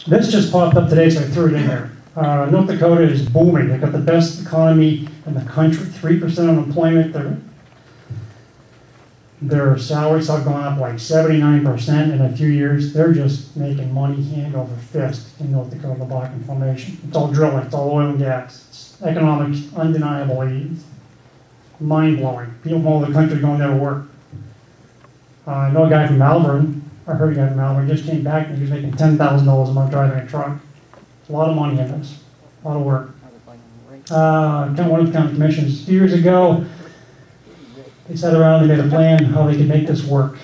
This just popped up today, so I threw it in there. North Dakota is booming. They've got the best economy in the country, 3% unemployment. Their salaries have gone up like 79% in a few years. They're just making money hand over fist in North Dakota, the Bakken Formation. It's all drilling, it's all oil and gas. It's economic, undeniably mind-blowing. People from all over the country going there to work. I know a guy from Malvern. I heard a guy from Malvern just came back and he was making $10,000 a month driving a truck. It's a lot of money in this, a lot of work. One of the county commissioners a few years ago, they sat around, they made a plan how they could make this work,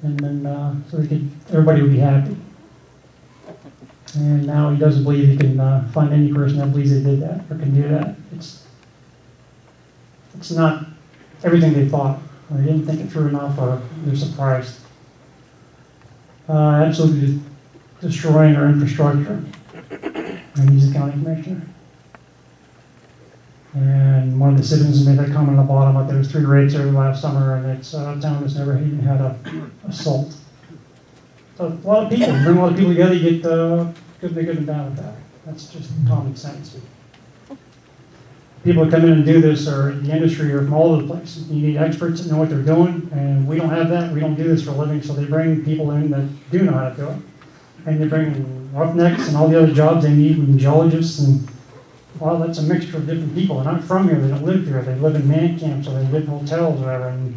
and then so everybody would be happy. And now he doesn't believe he can find any person that believes they did that or can do that. It's not everything they thought. They didn't think it through enough, or they're surprised. Absolutely destroying our infrastructure. And he's the county commissioner. And one of the citizens made that comment on the bottom that there was 3 rapes every last summer, and it's a town that's never even had an assault. So a lot of people, bring a lot of people together, you get good and bad with that. That's just common sense. People that come in and do this are in the industry or from all over the place. You need experts that know what they're doing, and we don't have that. We don't do this for a living, so they bring people in that do know how to do it. And they bring roughnecks and all the other jobs they need, and geologists, and well, that's a mixture of different people. They're not from here, they don't live here. They live in man camps or they live in hotels or whatever. And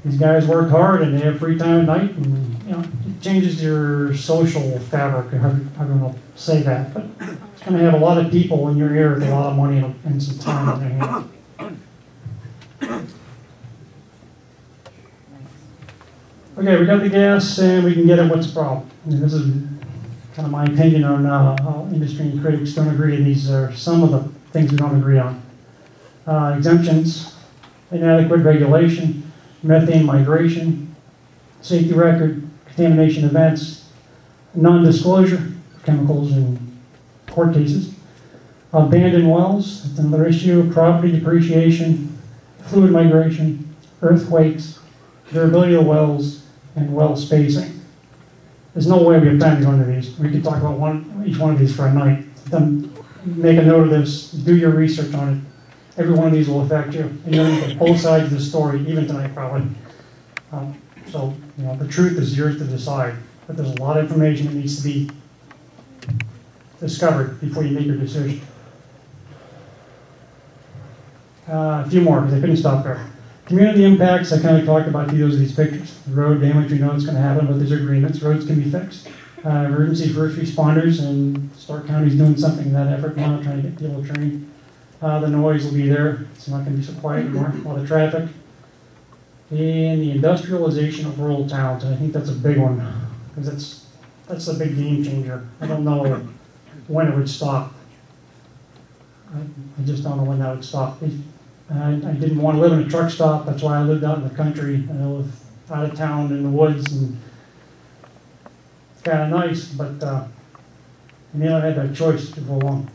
these guys work hard and they have free time at night, and you know, it changes your social fabric. I don't know say that, but it's going to have a lot of people in your ear with a lot of money and some time in their hands. Okay, we got the gas and we can get it. What's the problem? I mean, this is kind of my opinion on how industry and critics don't agree, and these are some of the things we don't agree on. Exemptions, inadequate regulation, methane migration, safety record, contamination events, non-disclosure, chemicals in court cases, abandoned wells, that's another issue, property depreciation, fluid migration, earthquakes, durability of the wells, and well spacing. There's no way we have time to go into these. We could talk about each one of these for a night. Then make a note of this, do your research on it. Every one of these will affect you. And you'll get both sides of the story, even tonight probably. So, you know, the truth is yours to decide. But there's a lot of information that needs to be discovered before you make your decision. A few more, because I couldn't stop there. Community impacts, I kind of talked about those of these pictures. The road damage, we know it's going to happen, but there's agreements. Roads can be fixed. Emergency first responders, and Stark County's doing something in that effort now, trying to get people trained. The noise will be there. It's not going to be so quiet anymore. A lot of traffic. And the industrialization of rural towns, and I think that's a big one, because that's a big game changer. I don't know when it would stop. I just don't know when that would stop. I didn't want to live in a truck stop. That's why I lived out in the country. I lived out of town in the woods, and it's kind of nice, but I never had that choice for long.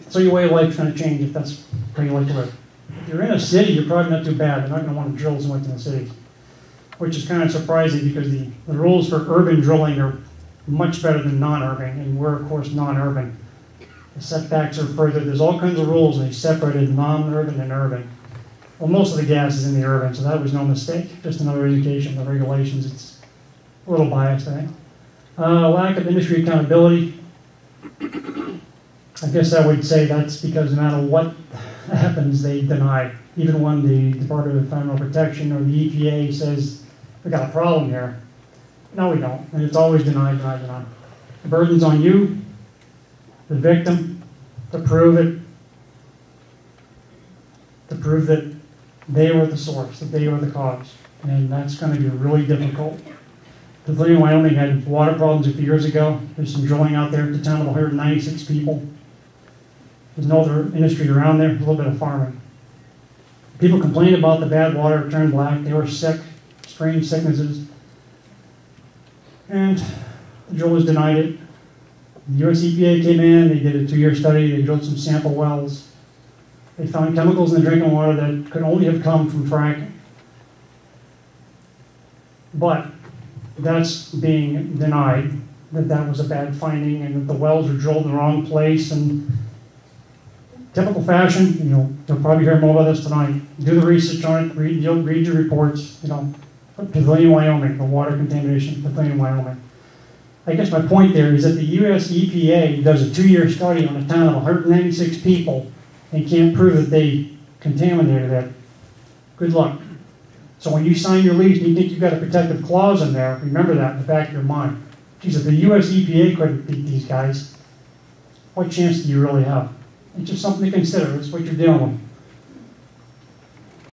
So your way of life is going to change if that's how you like to live. If you're in a city, you're probably not too bad. You're not going to want to drill so much in the city, which is kind of surprising because the rules for urban drilling are much better than non-urban, and we're, of course, non-urban. The setbacks are further. There's all kinds of rules, and they separated non-urban and urban. Well, most of the gas is in the urban, so that was no mistake. Just another indication of the regulations. It's a little biased, I think. Lack of industry accountability. I guess I would say that's because no matter what happens, they deny. Even when the Department of Environmental Protection or the EPA says, we got a problem here. No, we don't. And it's always denied. The burden's on you, the victim, to prove it, to prove that they were the source, that they were the cause. And that's going to be really difficult. The Pennsylvania, Wyoming had water problems a few years ago. There's some drilling out there. The town of 196 people. There's no other industry around there. A little bit of farming. People complained about the bad water. It turned black. They were sick, strange sicknesses. And the drillers denied it. The US EPA came in. They did a 2-year study. They drilled some sample wells. They found chemicals in the drinking water that could only have come from fracking. But that's being denied, that that was a bad finding and that the wells were drilled in the wrong place. And typical fashion, you'll probably hear more about this tonight. Do the research on it, read your reports, Pavilion, Wyoming, the water contamination, Pavilion, Wyoming. I guess my point there is that the US EPA does a 2-year study on a town of 196 people and can't prove that they contaminated it. Good luck. So when you sign your lease and you think you've got a protective clause in there, remember that in the back of your mind. Geez, if the US EPA couldn't beat these guys, what chance do you really have? It's just something to consider. That's what you're dealing with.